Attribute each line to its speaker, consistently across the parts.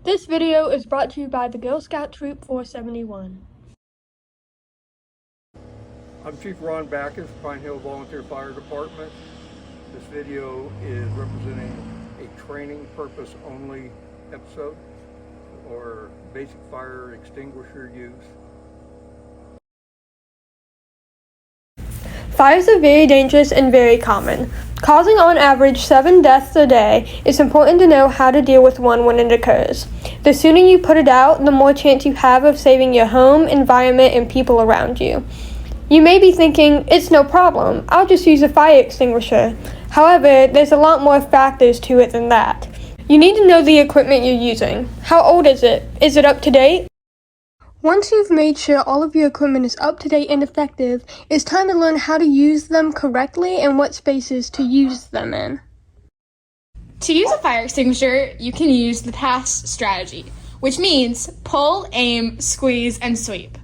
Speaker 1: This video is brought to you by the Girl Scout Troop 471.
Speaker 2: I'm Chief Ron Backus, Pine Hill Volunteer Fire Department. This video is representing a training purpose only episode or basic fire extinguisher use.
Speaker 1: Fires are very dangerous and very common. Causing on average 7 deaths a day, it's important to know how to deal with one when it occurs. The sooner you put it out, the more chance you have of saving your home, environment, and people around you. You may be thinking, it's no problem, I'll just use a fire extinguisher. However, there's a lot more factors to it than that. You need to know the equipment you're using. How old is it? Is it up to date? Once you've made sure all of your equipment is up to date and effective, it's time to learn how to use them correctly and what spaces to use them in.
Speaker 3: To use a fire extinguisher, you can use the PASS strategy, which means pull, aim, squeeze, and sweep.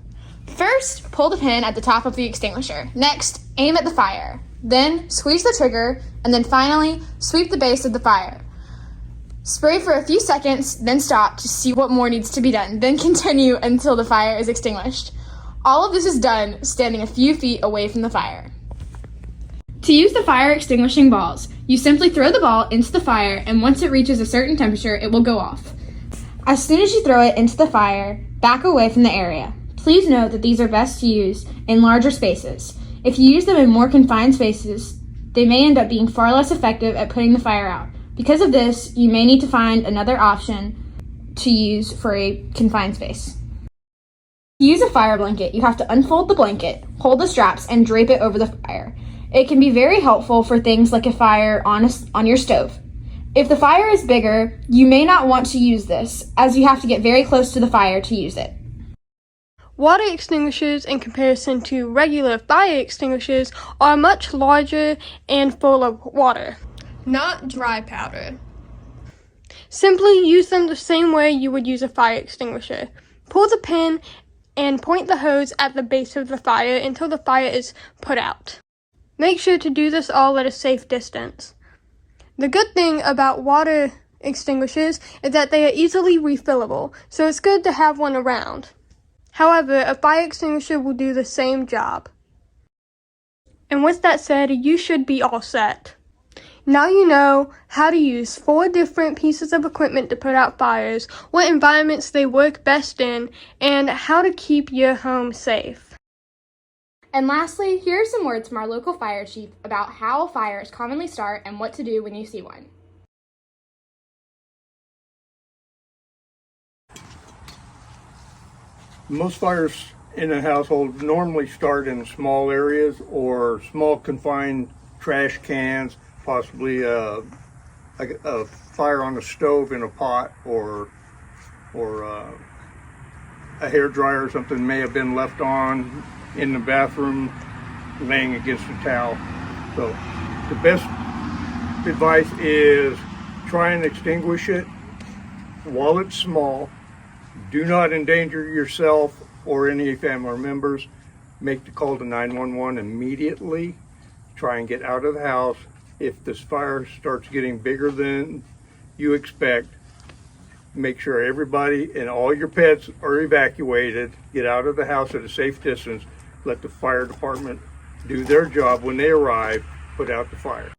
Speaker 3: First, pull the pin at the top of the extinguisher. Next, aim at the fire. Then, squeeze the trigger, and then finally, sweep the base of the fire. Spray for a few seconds, then stop to see what more needs to be done, then continue until the fire is extinguished. All of this is done standing a few feet away from the fire. To use the fire extinguishing balls, you simply throw the ball into the fire, and once it reaches a certain temperature, it will go off. As soon as you throw it into the fire, back away from the area. Please note that these are best used in larger spaces. If you use them in more confined spaces, they may end up being far less effective at putting the fire out. Because of this, you may need to find another option to use for a confined space. To use a fire blanket, you have to unfold the blanket, hold the straps, and drape it over the fire. It can be very helpful for things like a fire on your stove. If the fire is bigger, you may not want to use this, as you have to get very close to the fire to use it.
Speaker 1: Water extinguishers, in comparison to regular fire extinguishers, are much larger and full of water, not dry powder. Simply use them the same way you would use a fire extinguisher. Pull the pin and point the hose at the base of the fire until the fire is put out. Make sure to do this all at a safe distance. The good thing about water extinguishers is that they are easily refillable, so it's good to have one around. However, a fire extinguisher will do the same job. And with that said, you should be all set. Now you know how to use 4 different pieces of equipment to put out fires, what environments they work best in, and how to keep your home safe.
Speaker 3: And lastly, here are some words from our local fire chief about how fires commonly start and what to do when you see one.
Speaker 2: Most fires in a household normally start in small areas or small confined trash cans, possibly a fire on a stove in a pot or a hair dryer or something may have been left on in the bathroom laying against a towel. So the best advice is try and extinguish it while it's small. Do not endanger yourself or any family members. Make the call to 911 immediately. Try and get out of the house. If this fire starts getting bigger than you expect, make sure everybody and all your pets are evacuated. Get out of the house at a safe distance. Let the fire department do their job when they arrive, put out the fire.